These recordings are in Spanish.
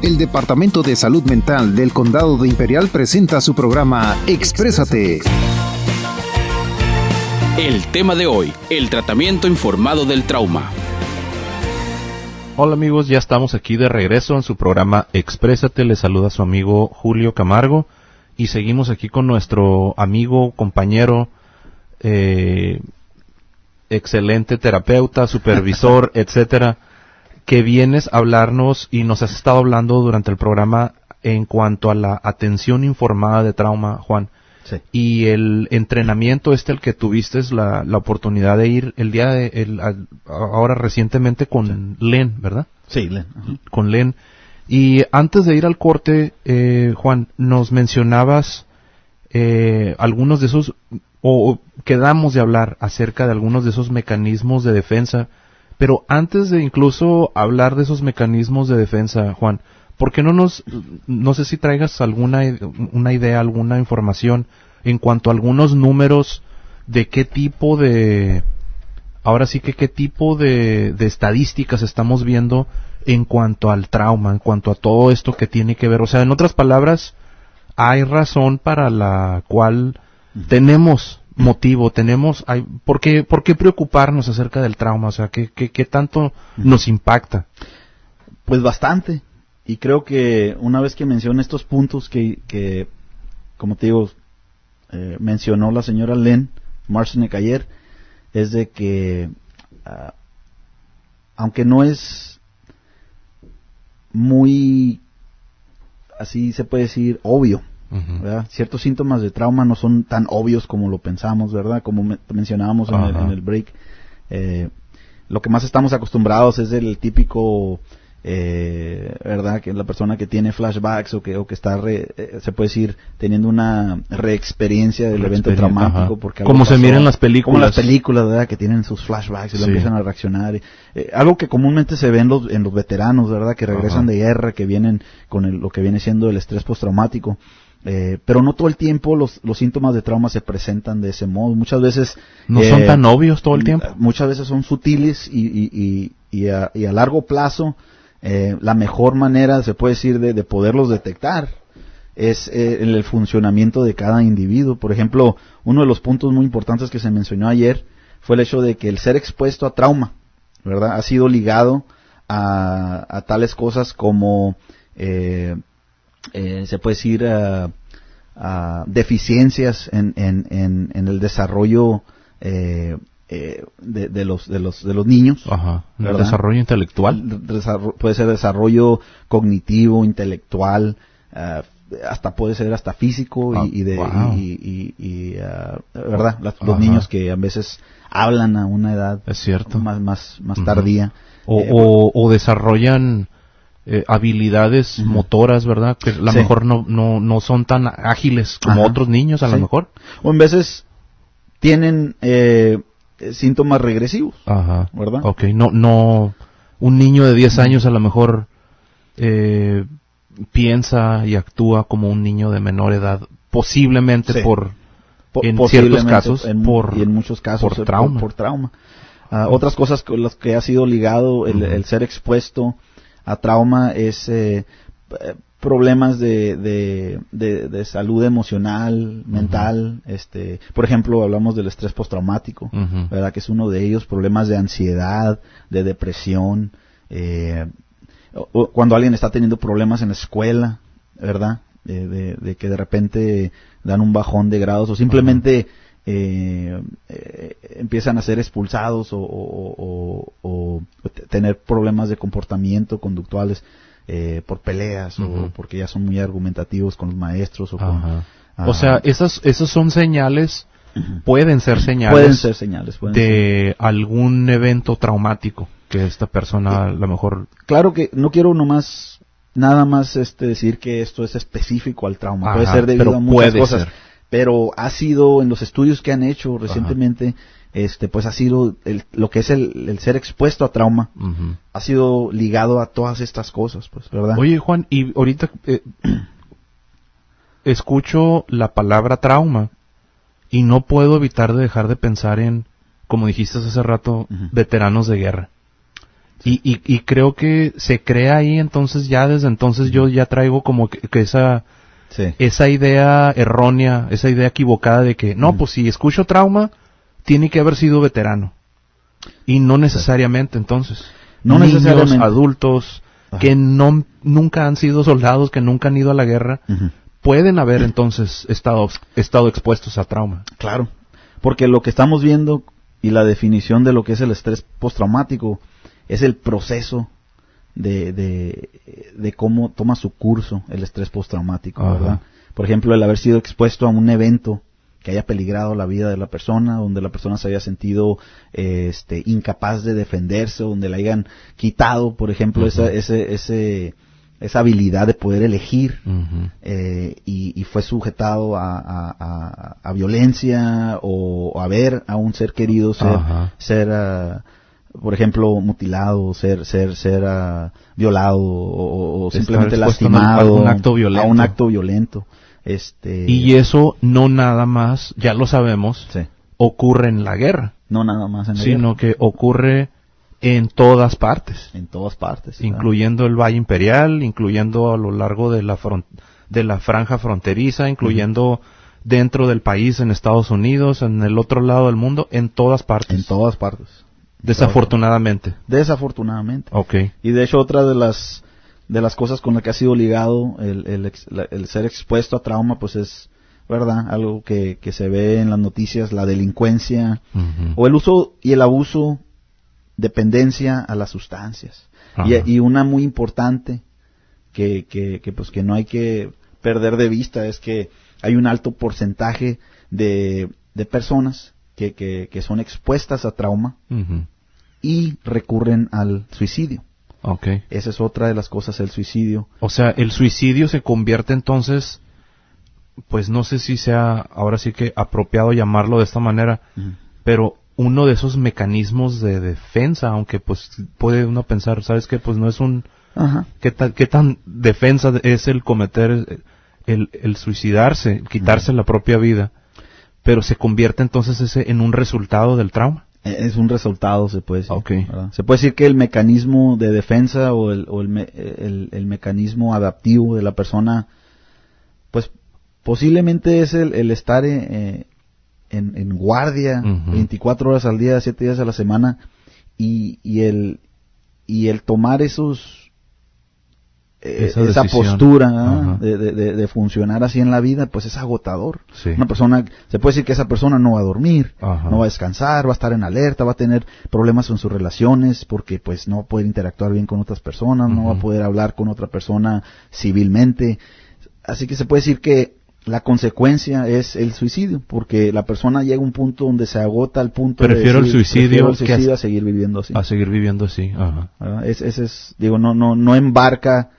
El Departamento de Salud Mental del Condado de Imperial presenta su programa Exprésate. El tema de hoy, el tratamiento informado del trauma. Hola amigos, ya estamos aquí de regreso en su programa Exprésate. Les saluda su amigo Julio Camargo y seguimos aquí con nuestro amigo, compañero, excelente terapeuta, supervisor, etcétera, que vienes a hablarnos y nos has estado hablando durante el programa en cuanto a la atención informada de trauma, Juan. Sí. Y el entrenamiento el que tuviste la oportunidad de ir el día ahora recientemente con Len, ¿verdad? Sí, Len. Con Len. Y antes de ir al corte, Juan, nos mencionabas algunos de esos, o quedamos de hablar acerca de algunos de esos mecanismos de defensa. Pero antes de incluso hablar de esos mecanismos de defensa, Juan, ¿por qué no sé si traigas una idea, alguna información en cuanto a algunos números de qué tipo de, ahora sí que qué tipo de estadísticas estamos viendo en cuanto al trauma, en cuanto a todo esto que tiene que ver? O sea, en otras palabras, hay razón para la cual tenemos motivo, ¿por qué preocuparnos acerca del trauma? O sea, ¿qué tanto nos impacta? Pues bastante. Y creo que una vez que mencioné estos puntos que como te digo, mencionó la señora Len Marcinek ayer, es de que, aunque no es muy, así se puede decir, obvio, ¿verdad? Ciertos síntomas de trauma no son tan obvios como lo pensamos, ¿verdad? Como mencionábamos en el break. Lo que más estamos acostumbrados es el típico, ¿verdad? Que la persona que tiene flashbacks o que está, se puede decir, teniendo una reexperiencia del evento traumático. Porque como se mira en las películas. Como las películas, ¿verdad? Que tienen sus flashbacks y lo empiezan a reaccionar. Algo que comúnmente se ve en los veteranos, ¿verdad? Que regresan de guerra, que vienen con lo que viene siendo el estrés postraumático. Pero no todo el tiempo los síntomas de trauma se presentan de ese modo. Muchas veces no son tan obvios todo el tiempo. Muchas veces son sutiles y a largo plazo, la mejor manera, se puede decir, de poderlos detectar es el funcionamiento de cada individuo. Por ejemplo, uno de los puntos muy importantes que se mencionó ayer fue el hecho de que el ser expuesto a trauma, ¿verdad?, ha sido ligado a tales cosas como se puede decir a deficiencias en el desarrollo de los niños. Ajá. El desarrollo intelectual. Puede ser desarrollo cognitivo, intelectual, hasta puede ser hasta físico verdad, los niños que a veces hablan a una edad, es cierto, más tardía, o desarrollan habilidades motoras, ¿verdad? Que a lo mejor no son tan ágiles como otros niños, a lo mejor. O en veces tienen síntomas regresivos, ¿verdad? Okay, no, un niño de 10 años a lo mejor piensa y actúa como un niño de menor edad, posiblemente en ciertos casos, y en muchos casos por trauma. Otras cosas con las que ha sido ligado el ser expuesto a trauma es problemas de salud emocional, mental. Por ejemplo, hablamos del estrés postraumático, ¿verdad?, que es uno de ellos. Problemas de ansiedad, de depresión, cuando alguien está teniendo problemas en la escuela, ¿verdad?, de que de repente dan un bajón de grados o simplemente empiezan a ser expulsados o tener problemas de comportamiento conductuales por peleas o porque ya son muy argumentativos con los maestros o sea, esos son señales, pueden ser señales de algún evento traumático que esta persona a lo mejor. Claro que no quiero nada más decir que esto es específico al trauma. Puede ser debido a muchas cosas. Pero ha sido, en los estudios que han hecho recientemente, pues ha sido lo que es el ser expuesto a trauma, ha sido ligado a todas estas cosas, pues, ¿verdad? Oye, Juan, y ahorita escucho la palabra trauma y no puedo evitar de dejar de pensar en, como dijiste hace rato, veteranos de guerra. Y creo que se crea ahí, entonces ya desde entonces yo ya traigo como que esa idea errónea, esa idea equivocada de que, no, pues si escucho trauma, tiene que haber sido veterano. Y no necesariamente, entonces. No niños, necesariamente. Adultos, que nunca han sido soldados, que nunca han ido a la guerra, pueden haber entonces estado expuestos a trauma. Claro, porque lo que estamos viendo y la definición de lo que es el estrés postraumático es el proceso de cómo toma su curso el estrés postraumático, ¿verdad? Por ejemplo, el haber sido expuesto a un evento que haya peligrado la vida de la persona, donde la persona se haya sentido incapaz de defenderse, donde le hayan quitado, por ejemplo, esa habilidad de poder elegir, y fue sujetado a violencia o a ver a un ser querido ser por ejemplo, mutilado, ser violado o simplemente lastimado a un acto violento. Y eso no nada más, ya lo sabemos, ocurre en la guerra. No nada más en la sino guerra. que ocurre en todas partes. En todas partes. Incluyendo el Valle Imperial, incluyendo a lo largo de la franja fronteriza, incluyendo dentro del país, en Estados Unidos, en el otro lado del mundo, en todas partes. En todas partes. Desafortunadamente. Desafortunadamente. Okay. Y de hecho otra de las cosas con las que ha sido ligado el ser expuesto a trauma, pues es, ¿verdad? Algo que se ve en las noticias, la delincuencia, o el uso y el abuso, dependencia a las sustancias. Y una muy importante que no hay que perder de vista es que hay un alto porcentaje de personas que son expuestas a trauma y recurren al suicidio. Okay. Esa es otra de las cosas, el suicidio. O sea, el suicidio se convierte entonces, pues no sé si sea ahora sí que apropiado llamarlo de esta manera, pero uno de esos mecanismos de defensa, aunque pues puede uno pensar, ¿sabes qué? Pues no es un... ¿Qué tan defensa es el cometer, el suicidarse, quitarse la propia vida? Pero se convierte entonces ese en un resultado del trauma. Es un resultado, se puede decir. Okay. Se puede decir que el mecanismo de defensa o el mecanismo adaptivo de la persona, pues posiblemente es el estar en guardia 24 horas al día, 7 días a la semana, y el tomar esa postura de funcionar así en la vida, pues es agotador. Sí. Una persona, se puede decir que esa persona no va a dormir, no va a descansar, va a estar en alerta, va a tener problemas en sus relaciones porque pues no va a poder interactuar bien con otras personas, no va a poder hablar con otra persona civilmente. Así que se puede decir que la consecuencia es el suicidio, porque la persona llega a un punto donde se agota al punto prefiero de decir, el suicidio a seguir viviendo así. A seguir viviendo así. Ese es, digo, no embarca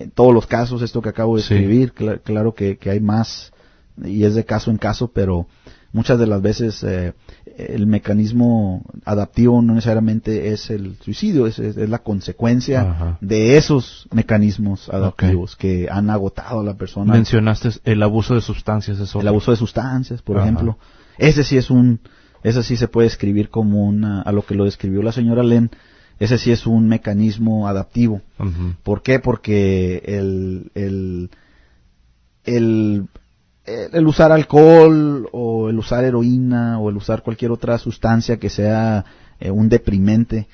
en todos los casos esto que acabo de escribir. Claro que hay más y es de caso en caso, pero muchas de las veces el mecanismo adaptivo no necesariamente es el suicidio, es la consecuencia de esos mecanismos adaptivos que han agotado a la persona. Mencionaste el abuso de sustancias. El abuso de sustancias, por ejemplo. Ese sí se puede escribir como a lo que lo describió la señora Len. Ese sí es un mecanismo adaptivo. ¿Por qué? Porque el usar alcohol o el usar heroína o el usar cualquier otra sustancia que sea un deprimente,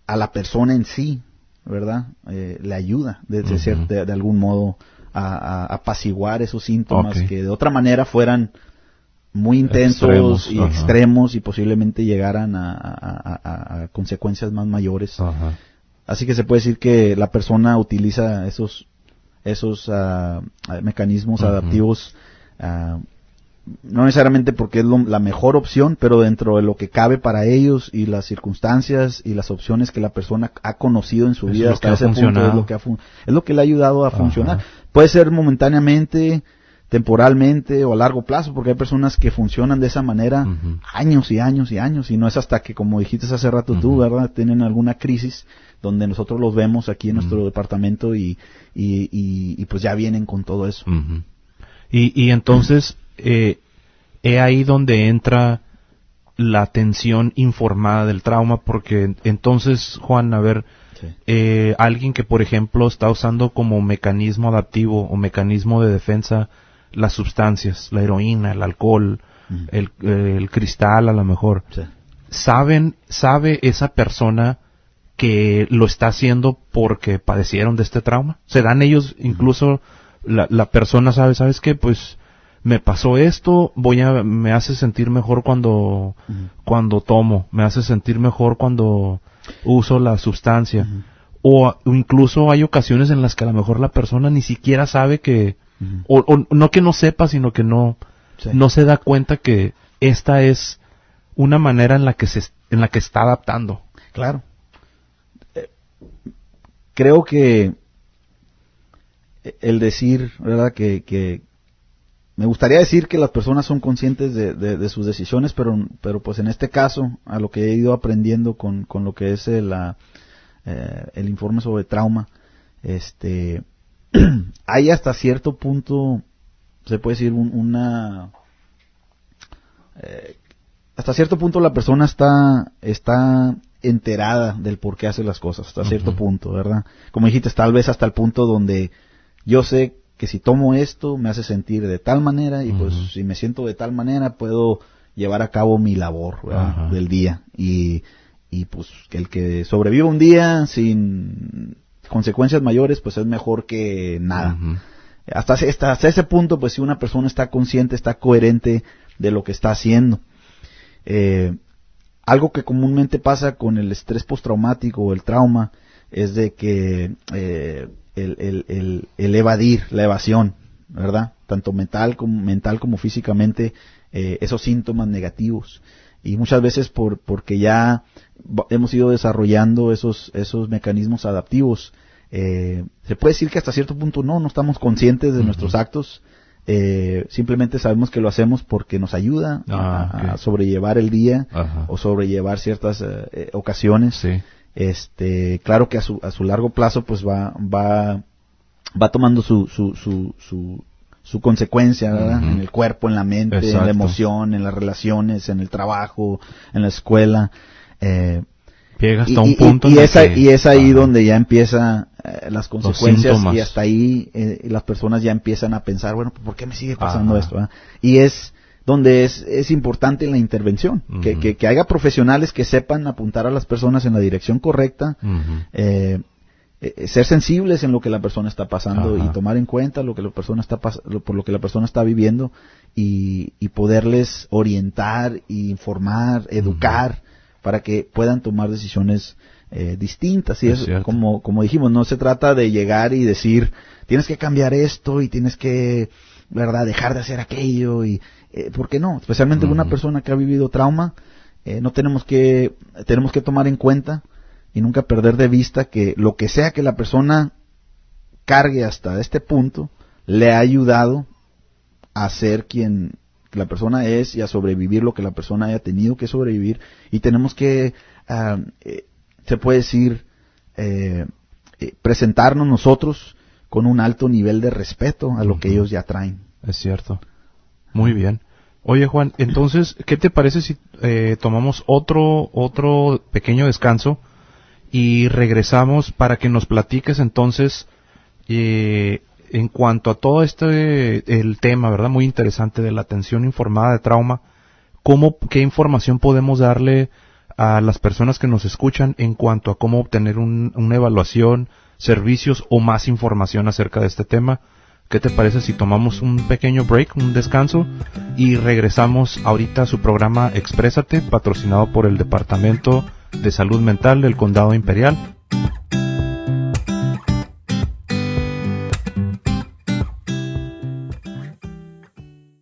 a la persona en sí, ¿verdad? Le ayuda de algún modo a apaciguar esos síntomas que de otra manera fueran muy intensos extremos y posiblemente llegaran a consecuencias más mayores. Así que se puede decir que la persona utiliza esos mecanismos adaptivos, no necesariamente porque es la mejor opción, pero dentro de lo que cabe para ellos y las circunstancias y las opciones que la persona ha conocido en su vida hasta ese punto, es lo que le ha ayudado a funcionar. Puede ser momentáneamente, temporalmente o a largo plazo, porque hay personas que funcionan de esa manera años y años y años, y no es hasta que, como dijiste hace rato tú, ¿verdad?, tienen alguna crisis donde nosotros los vemos aquí en nuestro departamento y pues ya vienen con todo eso. Y entonces, ahí donde entra la atención informada del trauma, porque entonces, Juan, a ver, alguien que por ejemplo está usando como mecanismo adaptivo o mecanismo de defensa las sustancias, la heroína, el alcohol, el cristal a lo mejor, sabe esa persona que lo está haciendo porque padecieron de este trauma. Se dan ellos, incluso la persona sabe, ¿sabes qué? Pues me pasó esto, me hace sentir mejor cuando tomo, me hace sentir mejor cuando uso la sustancia. O incluso hay ocasiones en las que a lo mejor la persona ni siquiera sabe que, o no que no sepa, sino que no se da cuenta que esta es una manera en la que está adaptando. Claro. Creo que el decir, ¿verdad? Que me gustaría decir que las personas son conscientes de sus decisiones, pero pues en este caso, a lo que he ido aprendiendo con lo que es el informe sobre trauma, hay hasta cierto punto, se puede decir hasta cierto punto la persona está enterada del por qué hace las cosas, hasta cierto punto, ¿verdad? Como dijiste, tal vez hasta el punto donde yo sé que si tomo esto me hace sentir de tal manera y pues si me siento de tal manera puedo llevar a cabo mi labor, ¿verdad? Del día y pues el que sobreviva un día sin consecuencias mayores pues es mejor que nada. Hasta ese punto pues si una persona está consciente, está coherente de lo que está haciendo. Algo que comúnmente pasa con el estrés postraumático o el trauma es de que el evadir, la evasión, ¿verdad? Tanto mental como físicamente, esos síntomas negativos. Y muchas veces porque ya hemos ido desarrollando esos mecanismos adaptivos, se puede decir que hasta cierto punto no estamos conscientes de nuestros actos, simplemente sabemos que lo hacemos porque nos ayuda a sobrellevar el día o sobrellevar ciertas ocasiones. Sí. Claro que a su largo plazo pues va tomando su consecuencia, ¿verdad? En el cuerpo, en la mente, en la emoción, en las relaciones, en el trabajo, en la escuela. Llega hasta un punto y es ahí donde ya empieza las consecuencias y hasta ahí las personas ya empiezan a pensar, bueno, ¿por qué me sigue pasando esto? ¿Eh? Y es donde es importante la intervención, que haya profesionales que sepan apuntar a las personas en la dirección correcta, ser sensibles en lo que la persona está pasando y tomar en cuenta lo que la persona por lo que la persona está viviendo y poderles orientar, informar, educar para que puedan tomar decisiones distintas. Y es como dijimos, no se trata de llegar y decir tienes que cambiar esto y tienes que, ¿verdad?, dejar de hacer aquello y ¿por qué no? Especialmente una persona que ha vivido trauma, tenemos que tomar en cuenta y nunca perder de vista que lo que sea que la persona cargue hasta este punto le ha ayudado a ser quien la persona es y a sobrevivir lo que la persona haya tenido que sobrevivir, y tenemos que se puede decir presentarnos nosotros con un alto nivel de respeto a lo que ellos ya traen. Es cierto. Muy bien. Oye, Juan, entonces, ¿qué te parece si tomamos otro pequeño descanso y regresamos para que nos platiques entonces en cuanto a todo el tema, ¿verdad? Muy interesante de la atención informada de trauma, qué información podemos darle a las personas que nos escuchan en cuanto a cómo obtener una evaluación, servicios o más información acerca de este tema. ¿Qué te parece si tomamos un pequeño break, un descanso, y regresamos ahorita a su programa Exprésate, patrocinado por el Departamento de Salud Mental del Condado Imperial?